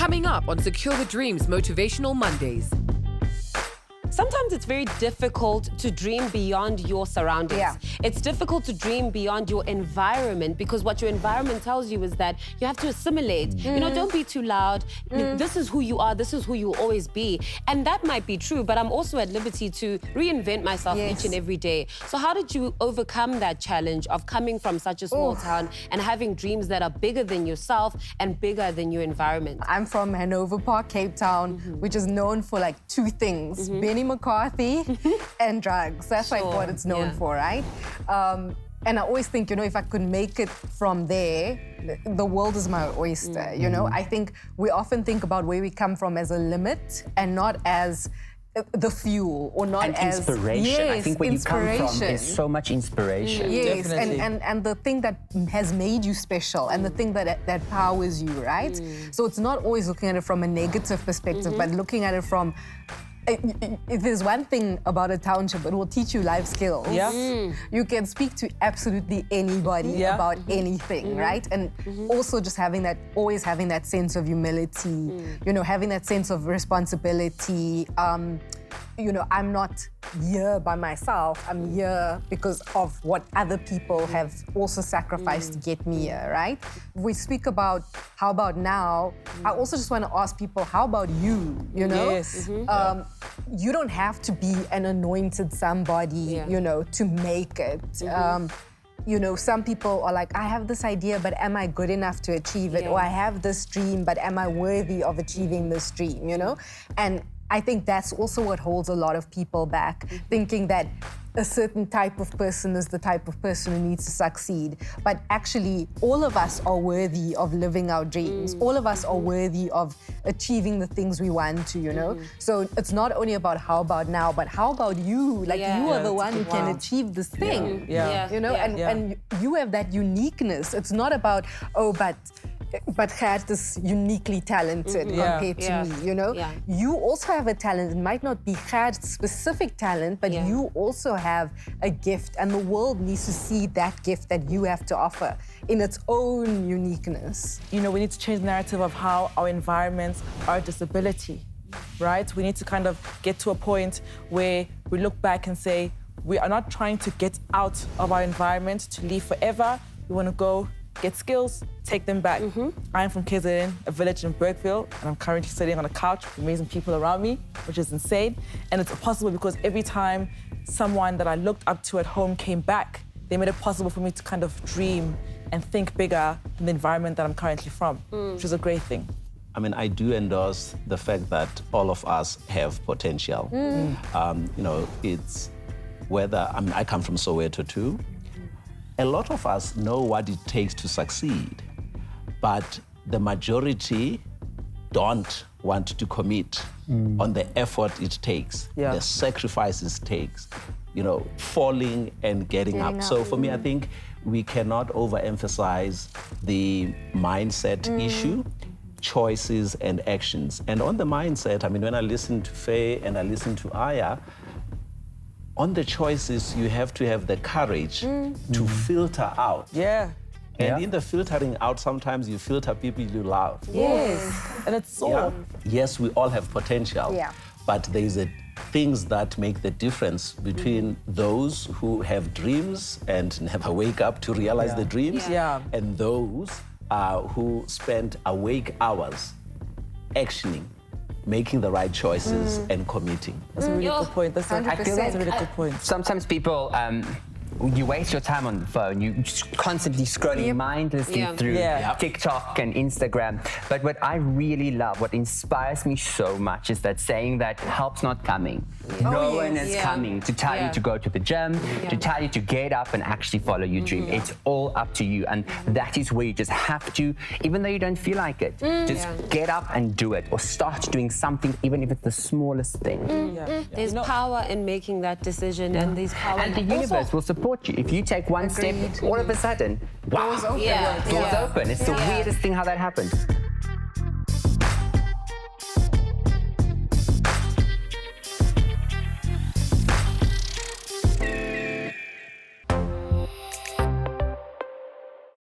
Coming up on Secure the Dreams Motivational Mondays. Sometimes it's very difficult to dream beyond your surroundings. Yeah. It's difficult to dream beyond your environment because what your environment tells you is that you have to assimilate. You know, don't be too loud. This is who you are. This is who you will always be. And that might be true, but I'm also at liberty to reinvent myself each and every day. So how did you overcome that challenge of coming from such a small town and having dreams that are bigger than yourself and bigger than your environment? I'm from Hanover Park, Cape Town, which is known for like two things, Benny McCarthy and drugs. That's like what it's known for, right? And I always think, you know, if I could make it from there, the world is my oyster, you know? I think we often think about where we come from as a limit and not as the fuel or not and as inspiration. Yes, I think where you come from is so much inspiration. Yes, Definitely. and the thing that has made you special and the thing that powers you, right? So it's not always looking at it from a negative perspective, but looking at it from if there's one thing about a township, it will teach you life skills. Yeah. You can speak to absolutely anybody about anything, right? And also just always having that sense of humility, you know, having that sense of responsibility. You know, I'm not here by myself. I'm here because of what other people have also sacrificed to get me here, right? We speak about how about now. I also just want to ask people, how about you? You know, Yes. you don't have to be an anointed somebody, you know, to make it. You know, some people are like, I have this idea, but am I good enough to achieve it? Or I have this dream, but am I worthy of achieving this dream, you know? And I think that's also what holds a lot of people back, thinking that a certain type of person is the type of person who needs to succeed. But actually, all of us are worthy of living our dreams. All of us are worthy of achieving the things we want to, you know? So it's not only about how about now, but how about you? Like, you are the one who can achieve this thing, you know? And you have that uniqueness. It's not about, oh, but Gert is uniquely talented compared to me, you know? You also have a talent. It might not be Gert's specific talent, but you also have a gift, and the world needs to see that gift that you have to offer in its own uniqueness. You know, we need to change the narrative of how our environments are a disability, right? We need to kind of get to a point where we look back and say, we are not trying to get out of our environment to leave forever. We want to go get skills, take them back. I'm from KZN, a village in Berkville, and I'm currently sitting on a couch with amazing people around me, which is insane. And it's possible because every time someone that I looked up to at home came back, they made it possible for me to kind of dream and think bigger than the environment that I'm currently from, which is a great thing. I mean, I do endorse the fact that all of us have potential. You know, it's whether, I mean, I come from Soweto too. A lot of us know what it takes to succeed, but the majority don't want to commit on the effort it takes, the sacrifices it takes, you know, falling and getting up. So for me, I think we cannot overemphasize the mindset issue, choices and actions. And on the mindset, I mean, when I listen to Faye and I listen to Aya, on the choices, you have to have the courage to filter out. And in the filtering out, sometimes you filter people you love. And it's so... Yes, we all have potential, but there's things that make the difference between those who have dreams and never wake up to realize the dreams and those who spend awake hours actioning, making the right choices and committing. That's a really good point. I feel that's a really good point. Sometimes people, you waste your time on the phone. You just constantly scrolling mindlessly through TikTok and Instagram. But what I really love, what inspires me so much is that saying that help's not coming. No one is coming to tell you to go to the gym, to tell you to get up and actually follow your dream. It's all up to you. And that is where you just have to, even though you don't feel like it, just get up and do it or start doing something, even if it's the smallest thing. There's power in making that decision and there's power. And the universe will support you. If you take one step, all of a sudden, wow, doors open. It's the weirdest thing how that happens.